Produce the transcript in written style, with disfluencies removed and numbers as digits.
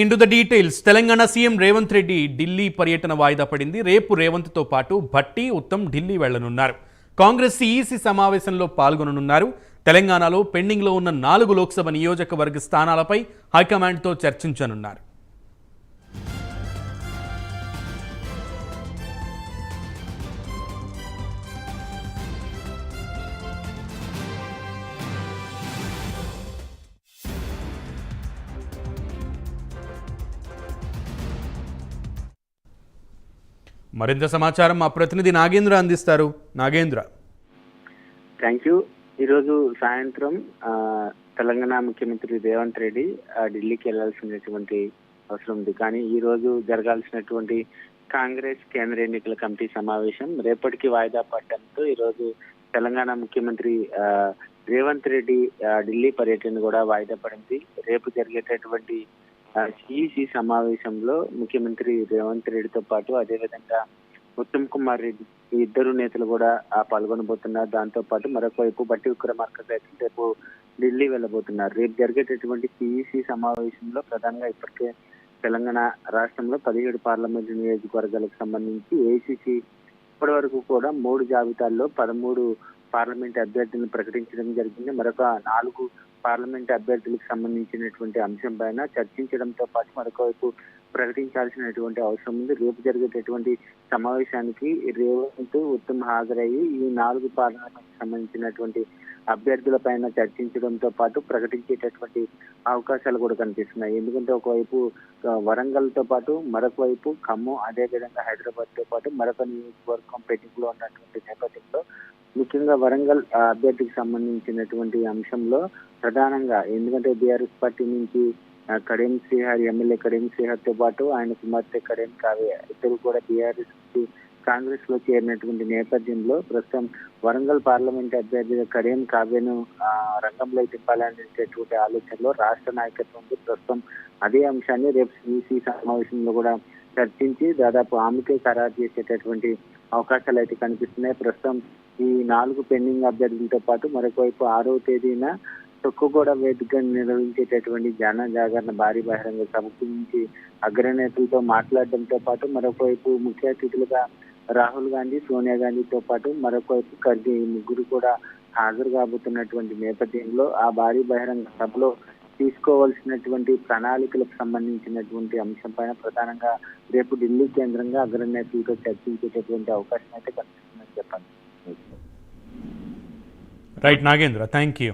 Into the details. Telangana CM Revanth Reddy Delhi పర్యటన వాయిదా పడింది. రేపు రేవంత్తో పాటు భట్టి, ఉత్తమ్ ఢిల్లీ వెళ్లనున్నారు. కాంగ్రెస్ ఈసీ సమావేశంలో పాల్గొననున్నారు. తెలంగాణలో పెండింగ్లో ఉన్న 4 లోక్సభ నియోజకవర్గ స్థానాలపై హైకమాండ్తో చర్చించనున్నారు. మరింత సమాచారం మా ప్రతినిధి నాగేంద్ర అందిస్తారు. నాగేంద్ర. Thank you. ఈరోజు సాయంత్రం తెలంగాణ ముఖ్యమంత్రి రేవంత్ రెడ్డి ఢిల్లీకి వెళ్లాల్సినటువంటి అవసరం ఉంది. కానీ ఈ రోజు జరగాల్సినటువంటి కాంగ్రెస్ కేంద్ర ఎన్నికల కమిటీ సమావేశం రేపటికి వాయిదా పడడంతో ఈరోజు తెలంగాణ ముఖ్యమంత్రి రేవంత్ రెడ్డి ఢిల్లీ పర్యటన కూడా వాయిదా పడింది. రేపు జరిగేటటువంటి సిఈసి సమావేశంలో ముఖ్యమంత్రి రేవంత్ రెడ్డితో పాటు అదేవిధంగా ఉత్తమ్ కుమార్ రెడ్డి ఇద్దరు నేతలు కూడా పాల్గొనబోతున్నారు. దాంతో పాటు మరొక వైపు బట్టి విక్రమార్క సైతం రేపు ఢిల్లీ వెళ్ళబోతున్నారు. రేపు జరిగేటటువంటి సిఈసి సమావేశంలో ప్రధానంగా ఇప్పటికే తెలంగాణ రాష్ట్రంలో 17 పార్లమెంటు నియోజకవర్గాలకు సంబంధించి ఏఐసిసి ఇప్పటి వరకు కూడా 3 జాబితాల్లో 13 పార్లమెంట్ అభ్యర్థులను ప్రకటించడం జరిగింది. మరొక 4 పార్లమెంట్ అభ్యర్థులకు సంబంధించినటువంటి అంశం పైన చర్చించడంతో పాటు మరొక వైపు ప్రకటించాల్సినటువంటి అవసరం ఉంది. రేపు జరిగేటటువంటి సమావేశానికి రేవంత్, ఉత్తమ్ హాజరయ్యి ఈ 4 పార్లమెంట్ సంబంధించినటువంటి అభ్యర్థుల పైన చర్చించడంతో పాటు ప్రకటించేటటువంటి అవకాశాలు కూడా కనిపిస్తున్నాయి. ఎందుకంటే ఒకవైపు వరంగల్ తో పాటు మరొక వైపు ఖమ్మం, అదేవిధంగా హైదరాబాద్ తో పాటు మరొక నియోజకవర్గం పెండింగ్ లో ఉన్నటువంటి నేపథ్యంలో ముఖ్యంగా వరంగల్ అభ్యర్థికి సంబంధించినటువంటి అంశంలో ప్రధానంగా ఎందుకంటే బీఆర్ఎస్ పార్టీ నుంచి కడియం శ్రీహరి, ఎమ్మెల్యే కడియం శ్రీహరి తో పాటు ఆయన కుమార్తె కడియం కావ్య ఇద్దరు కూడా బీఆర్ఎస్ కాంగ్రెస్ లో చేరినటువంటి నేపథ్యంలో ప్రస్తుతం వరంగల్ పార్లమెంట్ అభ్యర్థిగా కడియం కావ్యను రంగంలో దింపాలనేటటువంటి ఆలోచనలో రాష్ట్ర నాయకత్వం ఉంది. ప్రస్తుతం అదే అంశాన్ని రేపు సిఇసి సమావేశంలో కూడా చర్చించి దాదాపు ఆమెకే ఖరారు చేసేటటువంటి అవకాశాలు అయితే కనిపిస్తున్నాయి. ప్రస్తుతం ఈ 4 పెండింగ్ అభ్యర్థులతో పాటు మరొక వైపు 6వ తేదీన తొక్కుగూడ వేదిక నిర్వహించేటటువంటి జన జాగరణ భారీ బహిరంగ సభకు నుంచి అగ్రనేతలతో మాట్లాడడంతో పాటు మరొక వైపు ముఖ్య అతిథులుగా రాహుల్ గాంధీ, సోనియా గాంధీతో పాటు మరొక వైపు ఖర్గే ముగ్గురు కూడా హాజరు కాబోతున్నటువంటి నేపథ్యంలో ఆ భారీ బహిరంగ సభలో తీసుకోవాల్సినటువంటి ప్రణాళికలకు సంబంధించినటువంటి అంశం పైన ప్రధానంగా రేపు ఢిల్లీ కేంద్రంగా అగ్రనేతలతో చర్చించేటటువంటి అవకాశం అయితే కనిపిస్తుందని చెప్పాలి. Right Nagendra, thank you.